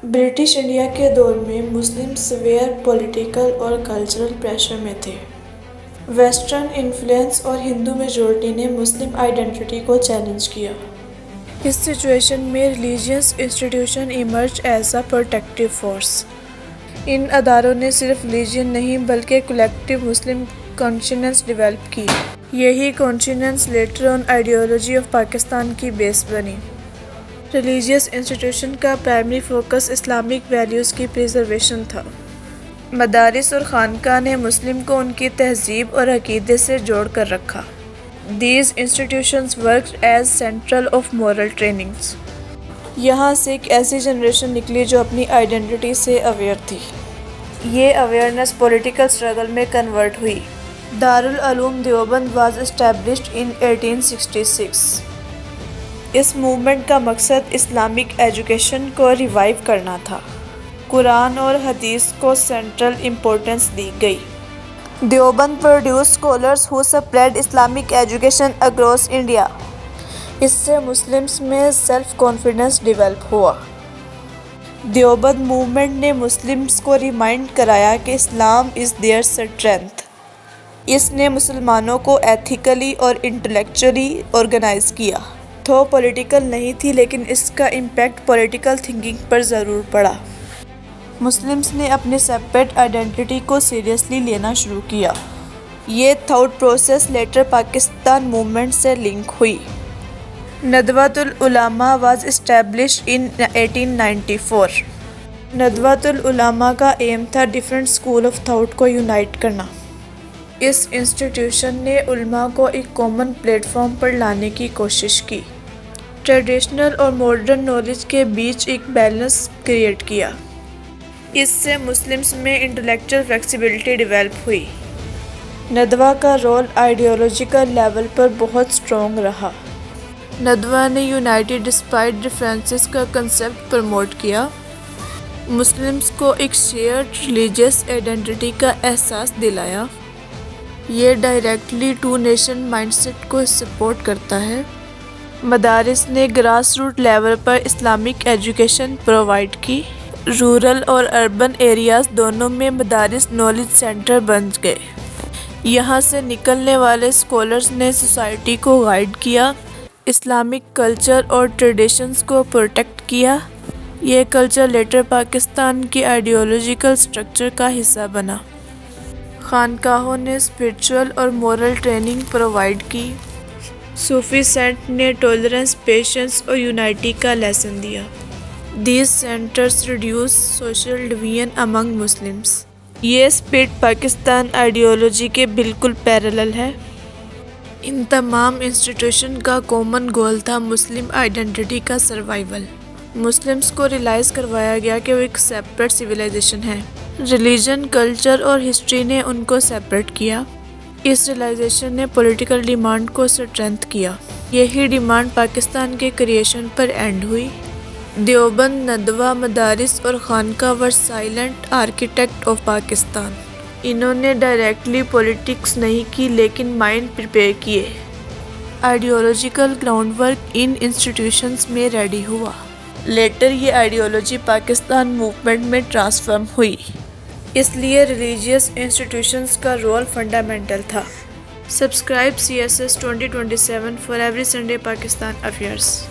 British India کے دور میں مسلم سویئر پولیٹیکل اور کلچرل پریشر میں تھے۔ ویسٹرن انفلوئنس اور ہندو میجورٹی نے مسلم آئیڈینٹی کو چیلنج کیا۔ اس سچویشن میں religious institution emerge as a protective force. ان اداروں نے صرف ریلیجن نہیں بلکہ کولیکٹیو مسلم کانشنس ڈیولپ کی۔ یہی conscience later on ideology of Pakistan کی بیس بنی۔ ریلیجیس انسٹیٹیوشن کا پرائمری فوکس اسلامک ویلیوز کی پریزرویشن تھا۔ مدارس اور خانقاہ نے مسلم کو ان کی تہذیب اور عقیدے سے جوڑ کر رکھا۔ These institutions worked as central of moral trainings۔ یہاں سے ایک ایسی جنریشن نکلی جو اپنی آئیڈینٹی سے اویئر تھی۔ یہ اویئرنیس پولیٹیکل اسٹرگل میں کنورٹ ہوئی۔ Darul Uloom Deoband was established in 1866۔ اس موومنٹ کا مقصد اسلامک ایجوکیشن کو ریوائیو کرنا تھا۔ قرآن اور حدیث کو سینٹرل امپورٹنس دی گئی۔ Deoband produce scholars who spread Islamic education across India. اس سے مسلمز میں سیلف کانفیڈنس ڈیولپ ہوا۔ دیوبند موومنٹ نے مسلمز کو ریمائنڈ کرایا کہ اسلام از دیئر اسٹرینتھ۔ اس نے مسلمانوں کو ایتھیکلی اور انٹلیکچولی آرگنائز کیا۔ تھو پولیٹیکل نہیں تھی لیکن اس کا امپیکٹ پولیٹیکل تھنکنگ پر ضرور پڑا۔ مسلمز نے اپنے سیپریٹ آئیڈینٹی کو سیریسلی لینا شروع کیا۔ یہ thought process later Pakistan movement سے لنک ہوئی۔ ندوۃ العلماء واز اسٹیبلشڈ ان 1894۔ ندوۃ العلماء کا ایم تھا ڈفرینٹ اسکول آف تھاٹ کو یونائٹ کرنا۔ اس انسٹیٹیوشن نے علماء کو ایک کامن پلیٹ فارم پر لانے کی کوشش کی۔ ٹریڈیشنل اور ماڈرن نالج کے بیچ ایک بیلنس کریٹ کیا۔ اس سے مسلمز میں انٹلیکچوئل فلیکسیبلٹی ڈیولپ ہوئی۔ ندوہ کا رول آئیڈیالوجیکل لیول پر بہت اسٹرانگ رہا۔ ندوہ نے یونائٹڈ ڈسپائٹ ڈفرینسز کا کنسیپٹ پروموٹ کیا۔ مسلمز کو ایک شیئرڈ ریلیجیس آئیڈینٹی کا احساس دلایا۔ یہ directly to nation mindset کو سپورٹ کرتا ہے۔ مدارس نے گراس روٹ لیول پر اسلامک ایجوکیشن پرووائڈ کی۔ رورل اور اربن ایریاز دونوں میں مدارس نالج سینٹر بن گئے۔ یہاں سے نکلنے والے اسکالرز نے سوسائٹی کو گائیڈ کیا، اسلامک کلچر اور ٹریڈیشنز کو پروٹیکٹ کیا۔ یہ کلچر لیٹر پاکستان کی آئیڈیالوجیکل اسٹرکچر کا حصہ بنا۔ خانقاہوں نے اسپرچول اور مورل ٹریننگ پرووائڈ کی۔ صوفی سینٹ نے ٹالرنس، پیشنس اور یونائٹی کا لیسن دیا۔ These centers reduce social division among Muslims۔ یہ اسپرٹ پاکستان آئیڈیالوجی کے بالکل پیرالل ہے۔ ان تمام انسٹیٹیوشن کا کامن گول تھا مسلم آئیڈینٹی کا سروائیول۔ مسلمز کو ریلائز کروایا گیا کہ وہ ایک سیپریٹ سویلائزیشن ہے۔ ریلیجن، کلچر اور ہسٹری نے ان کو سیپریٹ کیا۔ اس ریلائزیشن نے پولیٹیکل ڈیمانڈ کو اسٹرینتھ کیا۔ یہی ڈیمانڈ پاکستان کے کریشن پر اینڈ ہوئی۔ دیوبند، ندوہ، مدارس اور خانقاہ ور سائلنٹ آرکیٹیکٹ آف پاکستان۔ انہوں نے ڈائریکٹلی پولیٹکس نہیں کی لیکن مائنڈ پریپیئر کیے۔ Ideological ground work in institutions میں ریڈی ہوا۔ لیٹر یہ آئیڈیالوجی پاکستان موومنٹ میں ٹرانسفارم ہوئی۔ اس لیے ریلیجیس انسٹیٹیوشنز کا رول فنڈامنٹل تھا۔ Subscribe CSS 2027 for every Sunday Pakistan affairs۔